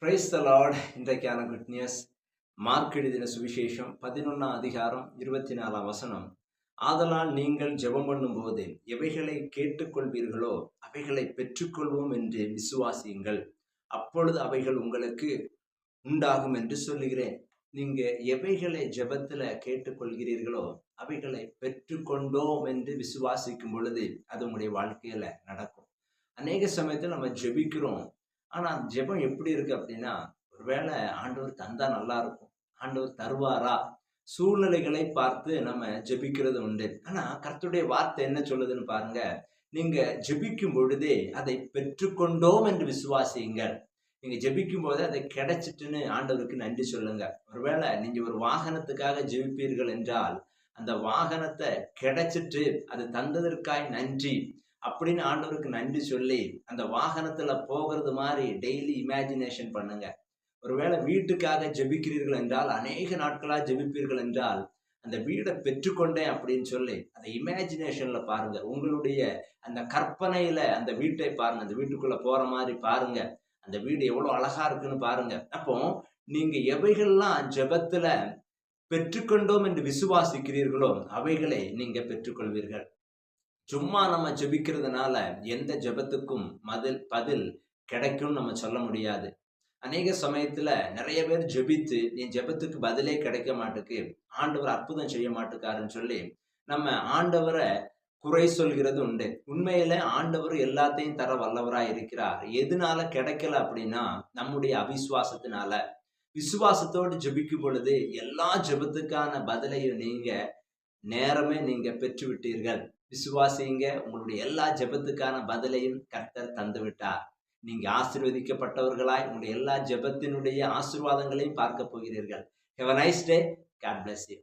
Praise the Lord. இன்றைக்கான good news. Mark எழுதின சுவிசேஷம் 11ஆம் அதிகாரம் 24ஆம் வசனம். ஆதலால் நீங்கள் ஜெபம் பண்ணும் போது எவைகளை கேட்டுக்கொள்வீர்களோ அவைகளை பெற்றுக்கொள்வோம் என்று விசுவாசியுங்கள், அப்பொழுது அவைகள் உங்களுக்கு உண்டாகும் என்று சொல்லுகிறேன். நீங்க எவைகளை ஜெபத்துல கேட்டுக்கொள்கிறீர்களோ அவைகளை பெற்றுக்கொண்டோம் என்று விசுவாசிக்கும் பொழுது அது உங்களுடைய வாழ்க்கையில நடக்கும். அநேக சமயத்தில் நம்ம ஜெபிக்கிறோம். ஆனா ஜெபம் எப்படி இருக்கு அப்படின்னா, ஒருவேளை ஆண்டவர் தந்தா நல்லா இருக்கும், ஆண்டவர் தருவாரா, சூழ்நிலைகளை பார்த்து நம்ம ஜெபிக்கிறது உண்டு. ஆனா கர்த்தருடைய வார்த்தை என்ன சொல்லுதுன்னு பாருங்க. நீங்க ஜெபிக்கும் பொழுதே அதை பெற்றுக்கொண்டோம் என்று விசுவாசியுங்கள். நீங்க ஜெபிக்கும் போது அதை கிடைச்சிட்டுன்னு ஆண்டவருக்கு நன்றி சொல்லுங்க. ஒருவேளை நீங்க ஒரு வாகனத்துக்காக ஜெபிப்பீர்கள் என்றால், அந்த வாகனத்தை கிடைச்சிட்டு அது தந்ததற்காய் நன்றி அப்படின்னு ஆண்டவருக்கு நன்றி சொல்லி அந்த வாகனத்துல போகிறது மாதிரி டெய்லி இமேஜினேஷன் பண்ணுங்க. ஒருவேளை வீட்டுக்காக ஜெபிக்கிறீர்கள் என்றால், அநேக நாட்களா ஜெபிப்பீர்கள் என்றால், அந்த வீடை பெற்றுக்கொண்டேன் அப்படின்னு சொல்லி அந்த இமேஜினேஷன்ல பாருங்க. உங்களுடைய அந்த கற்பனையில அந்த வீட்டை பாருங்க, அந்த வீட்டுக்குள்ள போற மாதிரி பாருங்க. அந்த வீடு எவ்வளவு அழகா இருக்குன்னு பாருங்க. அப்போ நீங்க எவைகள்லாம் ஜெபத்துல பெற்றுக்கொண்டோம் என்று விசுவாசிக்கிறீர்களோ அவைகளை நீங்க பெற்றுக்கொள்வீர்கள். சும்மா நம்ம ஜெபிக்கிறதுனால எந்த ஜெபத்துக்கும் பதில் கிடைக்கும்னு நம்ம சொல்ல முடியாது. அநேக சமயத்துல நிறைய பேர் ஜெபித்து என் ஜெபத்துக்கு பதிலே கிடைக்க மாட்டுக்கு, ஆண்டவர் அற்புதம் செய்ய மாட்டுக்காருன்னு சொல்லி நம்ம ஆண்டவரை குறை சொல்கிறது உண்டு. உண்மையில ஆண்டவர் எல்லாத்தையும் தர வல்லவராய் இருக்கிறார். எதனால கிடைக்கல அப்படின்னா, நம்முடைய அவிசுவாசத்தினால. விசுவாசத்தோடு ஜெபிக்கும் பொழுது எல்லா ஜெபத்துக்கான பதிலையும் நீங்க பெற்று விட்டீர்கள். விசுவாசிங்க, உங்களுடைய எல்லா ஜெபத்துக்கான பதிலையும் கர்த்தர் தந்து விட்டார். நீங்க ஆசீர்வதிக்கப்பட்டவர்களாய் உங்களுடைய எல்லா ஜெபத்தினுடைய ஆசீர்வாதங்களையும் பார்க்க போகிறீர்கள். Have a nice day. God bless you.